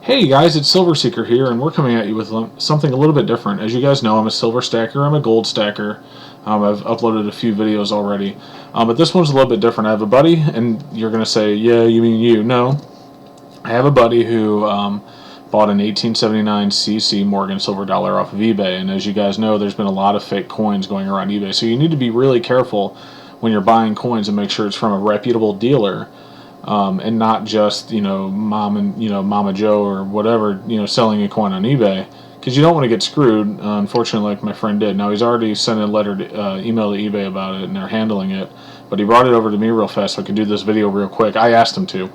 Hey guys, it's Silver Seeker here, and we're coming at you with something a little bit different. As you guys know, I'm a silver stacker, I'm a gold stacker. I've uploaded a few videos already, but this one's a little bit different. I have a buddy, and you're going to say, yeah, you mean you. No, I have a buddy who bought an 1879 CC Morgan silver dollar off of eBay, and as you guys know, there's been a lot of fake coins going around eBay, so you need to be really careful when you're buying coins and make sure it's from a reputable dealer. And not just Mama Joe or whatever selling a coin on eBay, because you don't want to get screwed. Unfortunately, like my friend did. Now he's already sent a letter, email to eBay about it, and they're handling it. But he brought it over to me real fast so I could do this video real quick. I asked him to,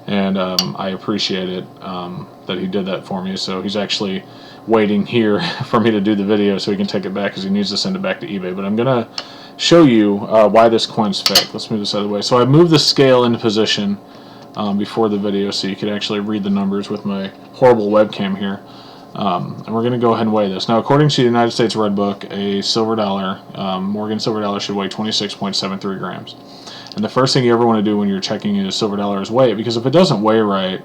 and I appreciate it that he did that for me. So he's actually waiting here for me to do the video so he can take it back because he needs to send it back to eBay. But I'm gonna show you why this coin's fake. Let's move this out of the way. So I moved the scale into position before the video so you could actually read the numbers with my horrible webcam here. And we're going to go ahead and weigh this. Now, according to the United States Red Book, a silver dollar, Morgan silver dollar, should weigh 26.73 grams. And the first thing you ever want to do when you're checking a silver dollar is weigh it, because if it doesn't weigh right,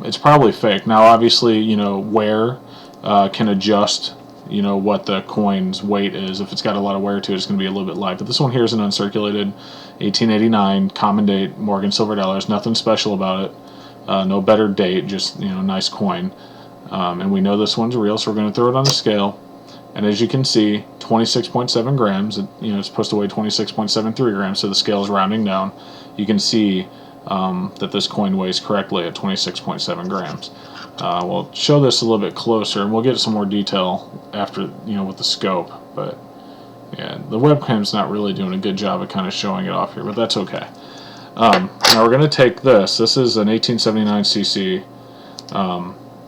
it's probably fake. Now, obviously, wear can adjust what the coin's weight is. If it's got a lot of wear to it, it's going to be a little bit light. But this one here is an uncirculated 1889 common date Morgan silver dollars. Nothing special about it. No better date, just nice coin. And we know this one's real, so we're going to throw it on the scale. And as you can see, 26.7 grams. It's supposed to weigh 26.73 grams, so the scale is rounding down. You can see that this coin weighs correctly at 26.7 grams. We'll show this a little bit closer, and we'll get some more detail after, with the scope. But yeah, the webcam's not really doing a good job of kind of showing it off here, but that's okay. Now we're going to take this. This is an 1879 CC,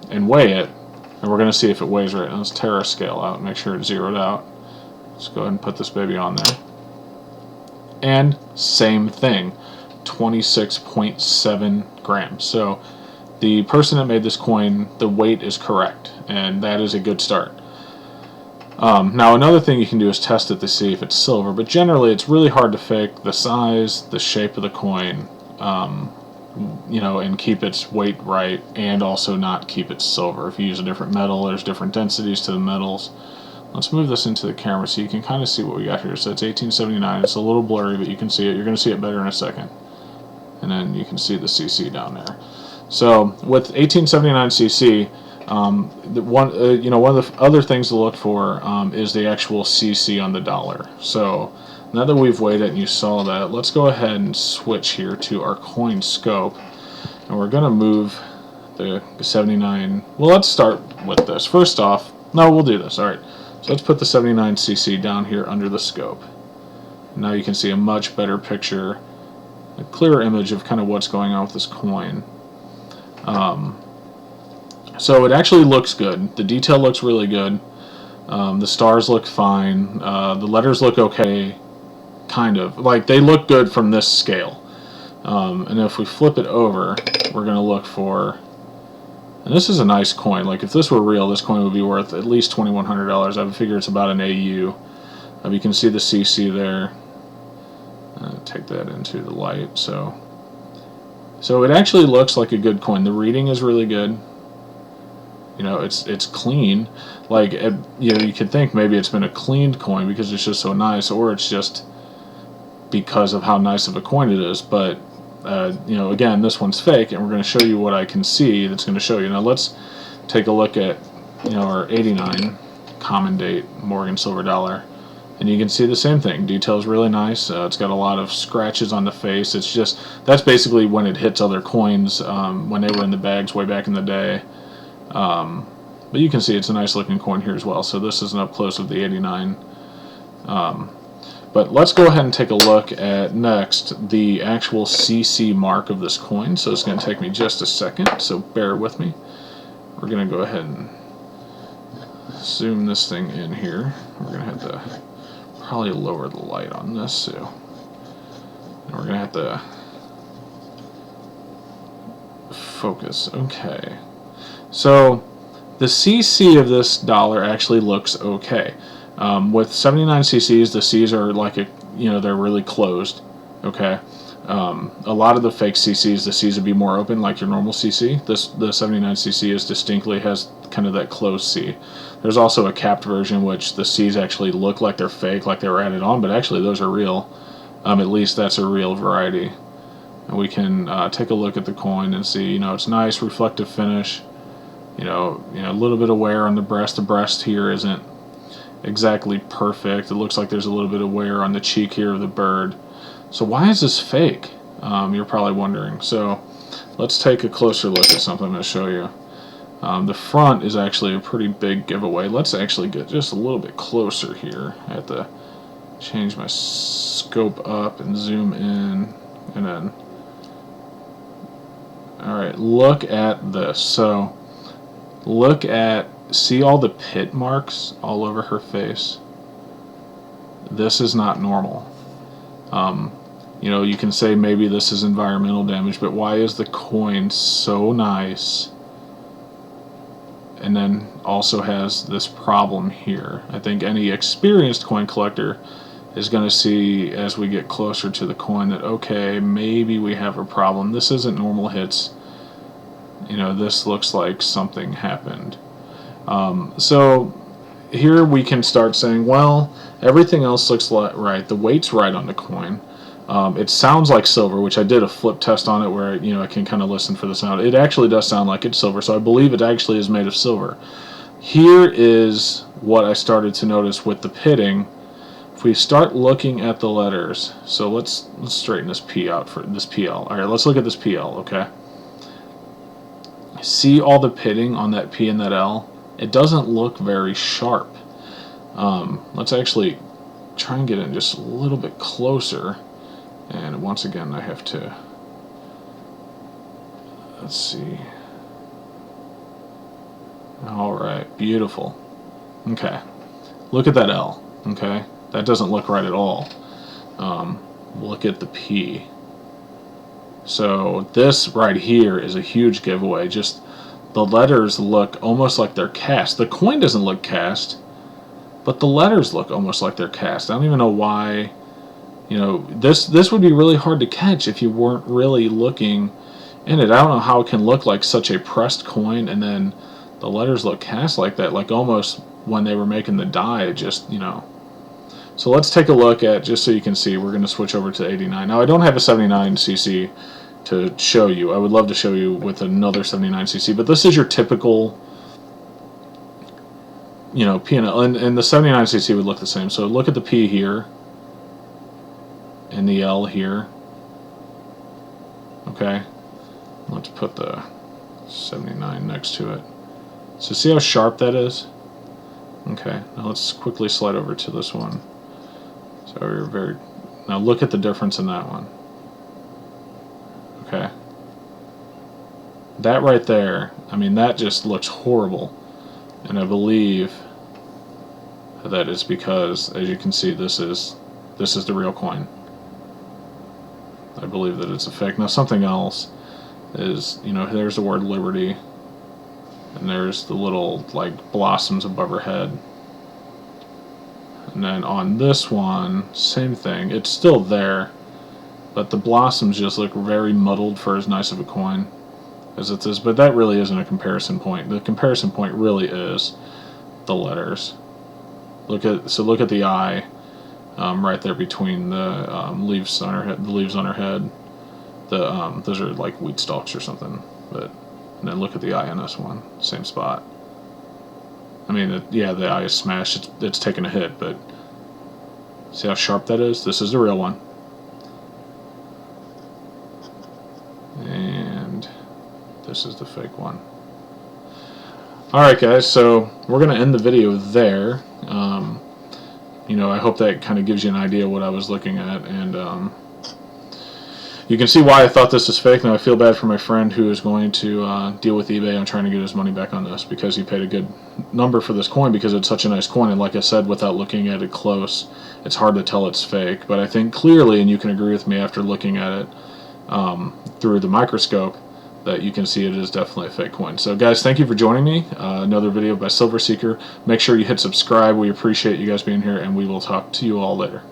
and weigh it, and we're going to see if it weighs right. Now let's tear our scale out and make sure it's zeroed out. Let's go ahead and put this baby on there. And same thing, 26.7 grams. So the person that made this coin, the weight is correct, and that is a good start. Now another thing you can do is test it to see if it's silver, but generally it's really hard to fake the size, the shape of the coin, and keep its weight right, and also not keep it silver. If you use a different metal, there's different densities to the metals. Let's move this into the camera so you can kind of see what we got here. So it's 1879. It's a little blurry, but you can see it. You're going to see it better in a second. And then you can see the CC down there. So with 1879 CC, one of the other things to look for is the actual CC on the dollar. So now that we've weighed it and you saw that, let's go ahead and switch here to our coin scope, and we're going to move the 79. Well, let's start with this. First off, no, we'll do this. All right. So let's put the 79 CC down here under the scope. Now you can see a much better picture, a clearer image of kind of what's going on with this coin. So it actually looks good. The detail looks really good. The stars look fine. The letters look okay, kind of. Like, they look good from this scale. And if we flip it over, we're going to look for... And this is a nice coin. Like, if this were real, this coin would be worth at least $2,100. I would figure it's about an AU. You can see the CC there. Take that into the light. So it actually looks like a good coin. The reading is really good. It's clean. Like, you could think maybe it's been a cleaned coin because it's just so nice, or it's just because of how nice of a coin it is. But again, this one's fake, and we're going to show you what I can see that's going to show you. Now let's take a look at our 89 common date Morgan silver dollar, and you can see the same thing. Detail's really nice. It's got a lot of scratches on the face. It's just, that's basically when it hits other coins when they were in the bags way back in the day. But you can see it's a nice looking coin here as well. So this is an up close of the 89. But let's go ahead and take a look at next the actual CC mark of this coin. So it's going to take me just a second, so bear with me. We're going to go ahead and zoom this thing in here. We're going to have to probably lower the light on this, so and we're going to have to focus. Okay. So the CC of this dollar actually looks okay. With 79 CCs, the C's are like they're really closed. Okay. A lot of the fake CCs, the C's would be more open, like your normal CC. The 79cc is distinctly has kind of that closed C. There's also a capped version, which the C's actually look like they're fake, like they were added on, but actually those are real. At least that's a real variety. And we can take a look at the coin and see, it's nice reflective finish. A little bit of wear on the breast. The breast here isn't exactly perfect. It looks like there's a little bit of wear on the cheek here of the bird. So why is this fake? You're probably wondering. So let's take a closer look at something I'm going to show you. The front is actually a pretty big giveaway. Let's actually get just a little bit closer here. I have to change my scope up and zoom in, and then alright, look at this. So see all the pit marks all over her face? This is not normal. You can say maybe this is environmental damage, but why is the coin so nice and then also has this problem here? I think any experienced coin collector is going to see as we get closer to the coin that, okay, maybe we have a problem. This isn't normal hits. This looks like something happened. So here we can start saying, well, everything else looks right. The weight's right on the coin. It sounds like silver, which I did a flip test on it where I can kind of listen for the sound. It actually does sound like it's silver, so I believe it actually is made of silver. Here is what I started to notice with the pitting. If we start looking at the letters, so let's straighten this P out for this PL. All right, let's look at this PL, okay? See all the pitting on that P and that L? It doesn't look very sharp. Let's actually try and get in just a little bit closer. And once again, I have to, let's see. Alright, beautiful. Okay, look at that L, okay? That doesn't look right at all. Look at the P. So this right here is a huge giveaway. Just the letters look almost like they're cast. The coin doesn't look cast, but the letters look almost like they're cast. I don't even know why. This would be really hard to catch if you weren't really looking in it. I don't know how it can look like such a pressed coin and then the letters look cast like that, like almost when they were making the die, just, So let's take a look at, just so you can see, we're going to switch over to 89. Now I don't have a 79cc to show you. I would love to show you with another 79cc, but this is your typical, P&L, and the 79cc would look the same. So look at the P here and the L here. Okay, let's put the 79 next to it. So see how sharp that is? Okay, now let's quickly slide over to this one. So now look at the difference in that one. Okay, that right there, that just looks horrible, and I believe that is because, as you can see, this is the real coin. I believe that it's a fake. Now something else is, there's the word Liberty, and there's the little like blossoms above her head. And then on this one, same thing. It's still there, but the blossoms just look very muddled for as nice of a coin as it is. But that really isn't a comparison point. The comparison point really is the letters. Look at the eye. Right there between the leaves on her head. The leaves on her head. Those are like wheat stalks or something. And then look at the eye on this one. Same spot. Yeah, the eye is smashed. It's taken a hit, but see how sharp that is? This is the real one. And this is the fake one. Alright guys, so we're going to end the video there. I hope that kind of gives you an idea of what I was looking at, and you can see why I thought this was fake. Now I feel bad for my friend who is going to deal with eBay on trying to get his money back on this, because he paid a good number for this coin because it's such a nice coin, and like I said, without looking at it close, it's hard to tell it's fake. But I think clearly, and you can agree with me after looking at it through the microscope, that you can see it is definitely a fake coin. So guys, thank you for joining me. Another video by Silver Seeker. Make sure you hit subscribe. We appreciate you guys being here, and we will talk to you all later.